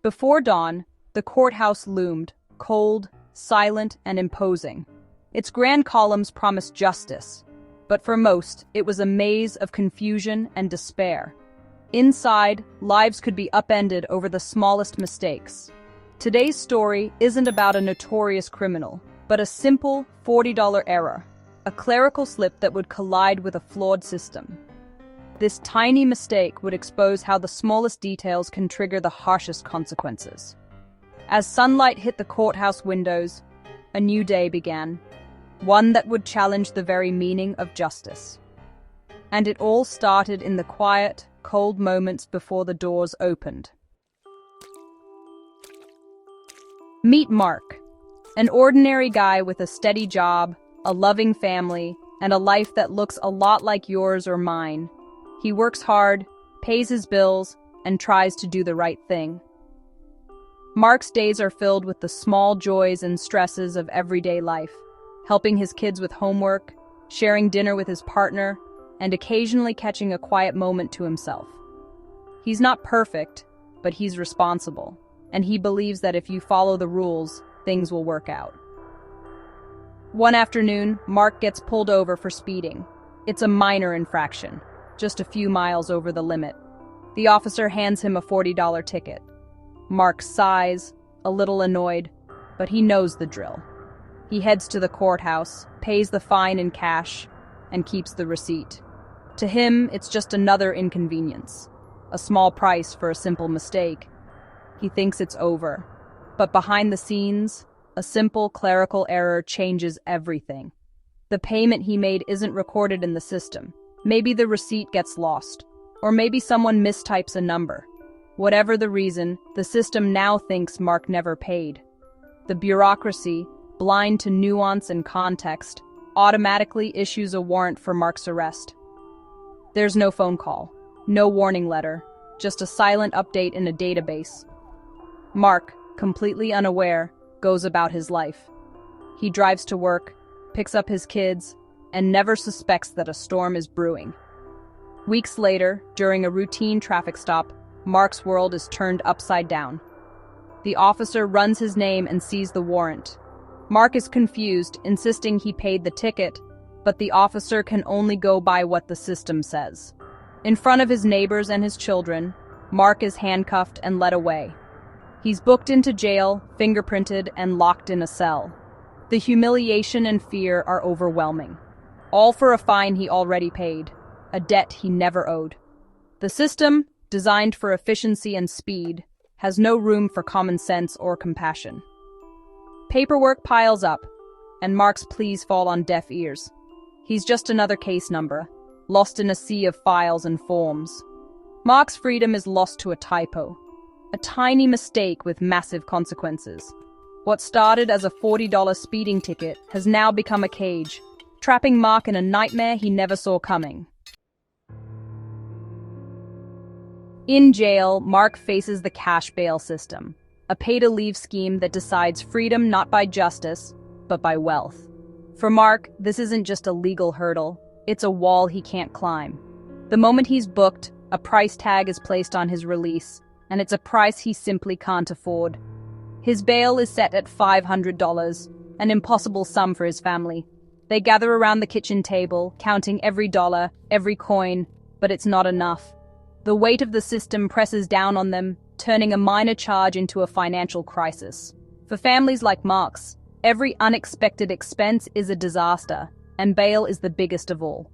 Before dawn, the courthouse loomed, cold, silent, and imposing. Its grand columns promised justice, but for most, it was a maze of confusion and despair. Inside, lives could be upended over the smallest mistakes. Today's story isn't about a notorious criminal, but a simple $40 error, a clerical slip that would collide with a flawed system. This tiny mistake would expose how the smallest details can trigger the harshest consequences. As sunlight hit the courthouse windows, a new day began, one that would challenge the very meaning of justice. And it all started in the quiet, cold moments before the doors opened. Meet Mark, an ordinary guy with a steady job, a loving family, and a life that looks a lot like yours or mine. He works hard, pays his bills, and tries to do the right thing. Mark's days are filled with the small joys and stresses of everyday life, helping his kids with homework, sharing dinner with his partner, and occasionally catching a quiet moment to himself. He's not perfect, but he's responsible, and he believes that if you follow the rules, things will work out. One afternoon, Mark gets pulled over for speeding. It's a minor infraction, just a few miles over the limit. The officer hands him a $40 ticket. Mark sighs, a little annoyed, but he knows the drill. He heads to the courthouse, pays the fine in cash, and keeps the receipt. To him, it's just another inconvenience, a small price for a simple mistake. He thinks it's over, but behind the scenes, a simple clerical error changes everything. The payment he made isn't recorded in the system. Maybe the receipt gets lost, or maybe someone mistypes a number. Whatever the reason, the system now thinks Mark never paid. The bureaucracy, blind to nuance and context, automatically issues a warrant for Mark's arrest. There's no phone call, no warning letter, just a silent update in a database. Mark, completely unaware, goes about his life. He drives to work, picks up his kids, and never suspects that a storm is brewing. Weeks later, during a routine traffic stop, Mark's world is turned upside down. The officer runs his name and sees the warrant. Mark is confused, insisting he paid the ticket, but the officer can only go by what the system says. In front of his neighbors and his children, Mark is handcuffed and led away. He's booked into jail, fingerprinted, and locked in a cell. The humiliation and fear are overwhelming. All for a fine he already paid, a debt he never owed. The system, designed for efficiency and speed, has no room for common sense or compassion. Paperwork piles up, and Mark's pleas fall on deaf ears. He's just another case number, lost in a sea of files and forms. Mark's freedom is lost to a typo, a tiny mistake with massive consequences. What started as a $40 speeding ticket has now become a cage, trapping Mark in a nightmare he never saw coming. In jail, Mark faces the cash bail system, a pay-to-leave scheme that decides freedom not by justice, but by wealth. For Mark, this isn't just a legal hurdle, it's a wall he can't climb. The moment he's booked, a price tag is placed on his release, and it's a price he simply can't afford. His bail is set at $500, an impossible sum for his family. They gather around the kitchen table, counting every dollar, every coin, but it's not enough. The weight of the system presses down on them, turning a minor charge into a financial crisis. For families like Mark's, every unexpected expense is a disaster, and bail is the biggest of all.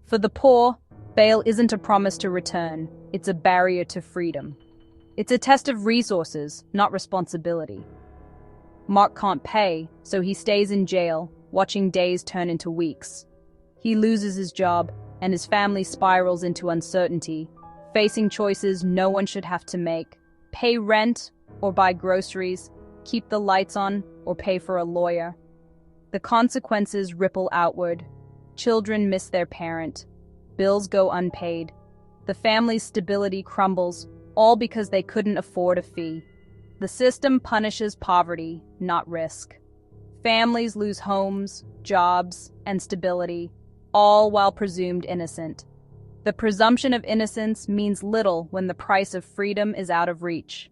For the poor, bail isn't a promise to return, it's a barrier to freedom. It's a test of resources, not responsibility. Mark can't pay, so he stays in jail, watching days turn into weeks. He loses his job, and his family spirals into uncertainty, facing choices no one should have to make: pay rent or buy groceries, keep the lights on or pay for a lawyer. The consequences ripple outward. Children miss their parent. Bills go unpaid. The family's stability crumbles, all because they couldn't afford a fee. The system punishes poverty, not risk. Families lose homes, jobs, and stability, all while presumed innocent. The presumption of innocence means little when the price of freedom is out of reach.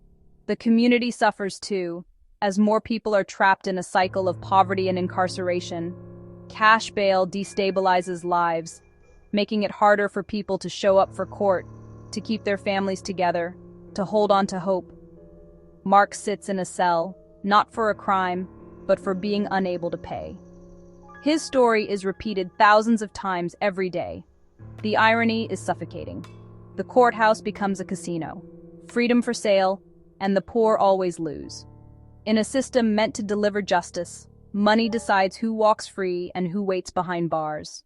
The community suffers too, as more people are trapped in a cycle of poverty and incarceration. Cash bail destabilizes lives, making it harder for people to show up for court, to keep their families together, to hold on to hope. Mark sits in a cell, not for a crime, but for being unable to pay. His story is repeated thousands of times every day. The irony is suffocating. The courthouse becomes a casino, freedom for sale, and the poor always lose. In a system meant to deliver justice, money decides who walks free and who waits behind bars.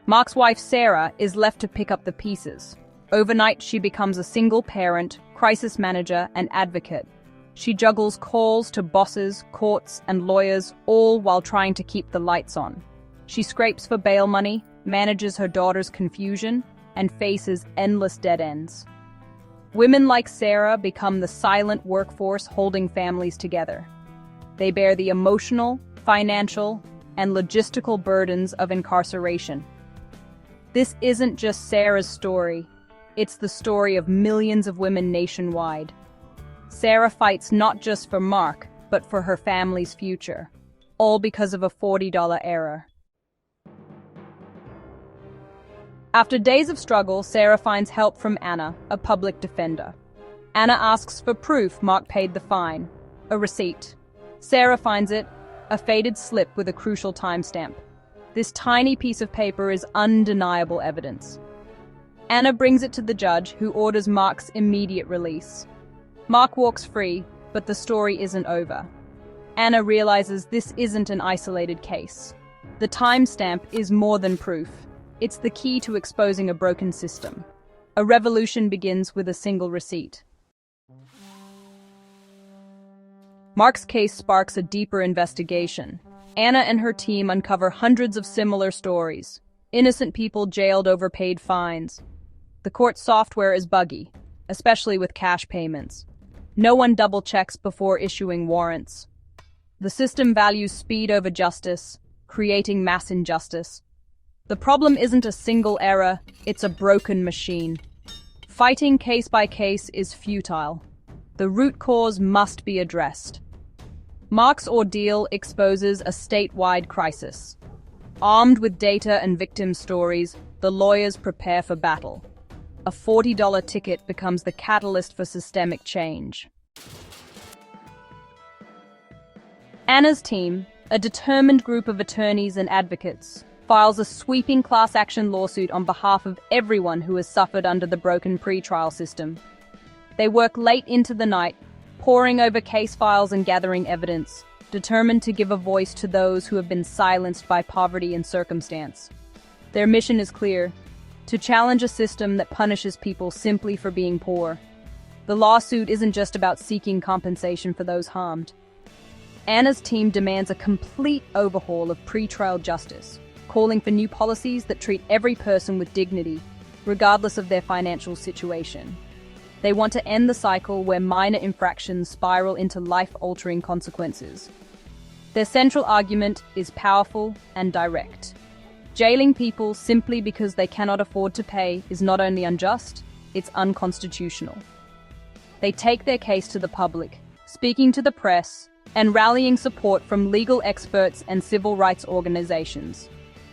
Mark's wife, Sarah, is left to pick up the pieces. Overnight, she becomes a single parent, crisis manager, and advocate. She juggles calls to bosses, courts, and lawyers, all while trying to keep the lights on. She scrapes for bail money, manages her daughter's confusion, and faces endless dead ends. Women like Sarah become the silent workforce holding families together. They bear the emotional, financial, and logistical burdens of incarceration. This isn't just Sarah's story, it's the story of millions of women nationwide. Sarah fights not just for Mark, but for her family's future, all because of a $40 error. After days of struggle, Sarah finds help from Anna, a public defender. Anna asks for proof Mark paid the fine, a receipt. Sarah finds it, a faded slip with a crucial timestamp. This tiny piece of paper is undeniable evidence. Anna brings it to the judge, who orders Mark's immediate release. Mark walks free, but the story isn't over. Anna realizes this isn't an isolated case. The timestamp is more than proof. It's the key to exposing a broken system. A revolution begins with a single receipt. Mark's case sparks a deeper investigation. Anna and her team uncover hundreds of similar stories. Innocent people jailed over paid fines. The court software is buggy, especially with cash payments. No one double-checks before issuing warrants. The system values speed over justice, creating mass injustice. The problem isn't a single error, it's a broken machine. Fighting case by case is futile. The root cause must be addressed. Mark's ordeal exposes a statewide crisis. Armed with data and victim stories, the lawyers prepare for battle. A $40 ticket becomes the catalyst for systemic change. Anna's team, a determined group of attorneys and advocates, files a sweeping class action lawsuit on behalf of everyone who has suffered under the broken pretrial system. They work late into the night, poring over case files and gathering evidence, determined to give a voice to those who have been silenced by poverty and circumstance. Their mission is clear: to challenge a system that punishes people simply for being poor. The lawsuit isn't just about seeking compensation for those harmed. Anna's team demands a complete overhaul of pretrial justice, calling for new policies that treat every person with dignity, regardless of their financial situation. They want to end the cycle where minor infractions spiral into life-altering consequences. Their central argument is powerful and direct. Jailing people simply because they cannot afford to pay is not only unjust, it's unconstitutional. They take their case to the public, speaking to the press, and rallying support from legal experts and civil rights organizations.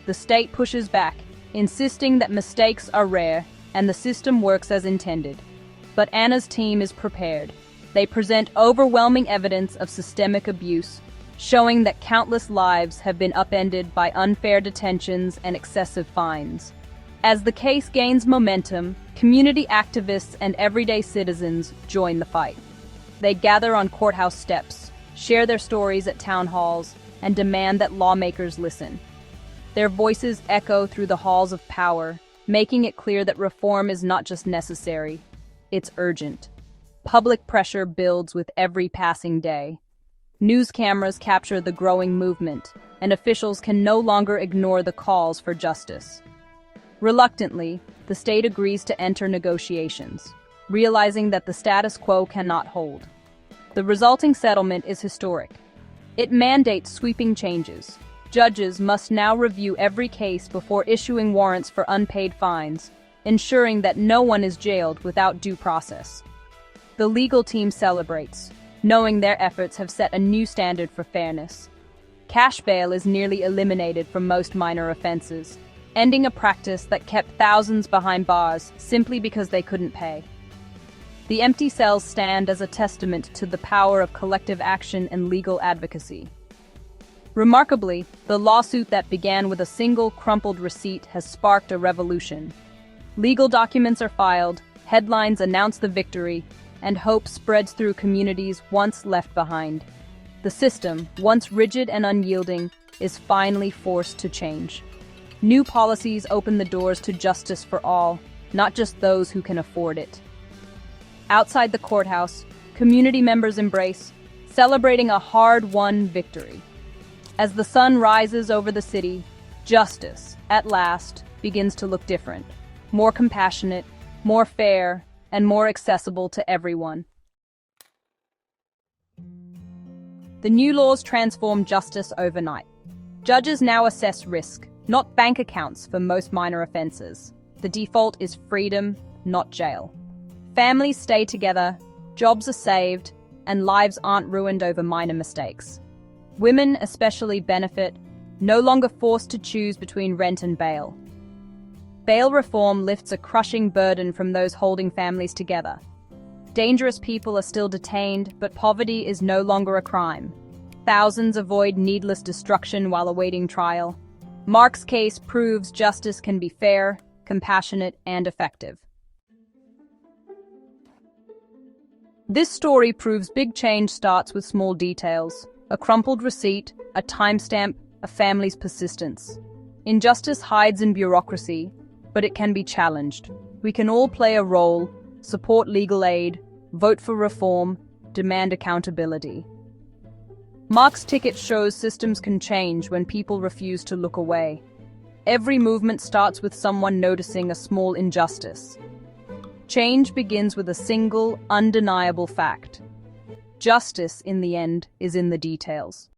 The state pushes back, insisting that mistakes are rare and the system works as intended. But Anna's team is prepared. They present overwhelming evidence of systemic abuse, showing that countless lives have been upended by unfair detentions and excessive fines. As the case gains momentum, community activists and everyday citizens join the fight. They gather on courthouse steps, share their stories at town halls, and demand that lawmakers listen. Their voices echo through the halls of power, making it clear that reform is not just necessary, it's urgent. Public pressure builds with every passing day. News cameras capture the growing movement, and officials can no longer ignore the calls for justice. Reluctantly, the state agrees to enter negotiations, realizing that the status quo cannot hold. The resulting settlement is historic. It mandates sweeping changes. Judges must now review every case before issuing warrants for unpaid fines, ensuring that no one is jailed without due process. The legal team celebrates, knowing their efforts have set a new standard for fairness. Cash bail is nearly eliminated from most minor offenses, ending a practice that kept thousands behind bars simply because they couldn't pay. The empty cells stand as a testament to the power of collective action and legal advocacy. Remarkably, the lawsuit that began with a single crumpled receipt has sparked a revolution. Legal documents are filed, headlines announce the victory, and hope spreads through communities once left behind. The system, once rigid and unyielding, is finally forced to change. New policies open the doors to justice for all, not just those who can afford it. Outside the courthouse, community members embrace, celebrating a hard-won victory. As the sun rises over the city, justice, at last, begins to look different, more compassionate, more fair, and more accessible to everyone. The new laws transform justice overnight. Judges now assess risk, not bank accounts for most minor offenses. The default is freedom, not jail. Families stay together, jobs are saved, and lives aren't ruined over minor mistakes. Women especially benefit, no longer forced to choose between rent and bail. Bail reform lifts a crushing burden from those holding families together. Dangerous people are still detained, but poverty is no longer a crime. Thousands avoid needless destruction while awaiting trial. Mark's case proves justice can be fair, compassionate, and effective. This story proves big change starts with small details: a crumpled receipt, a timestamp, a family's persistence. Injustice hides in bureaucracy, but it can be challenged. We can all play a role, support legal aid, vote for reform, demand accountability. Mark's ticket shows systems can change when people refuse to look away. Every movement starts with someone noticing a small injustice. Change begins with a single, undeniable fact. Justice, in the end, is in the details.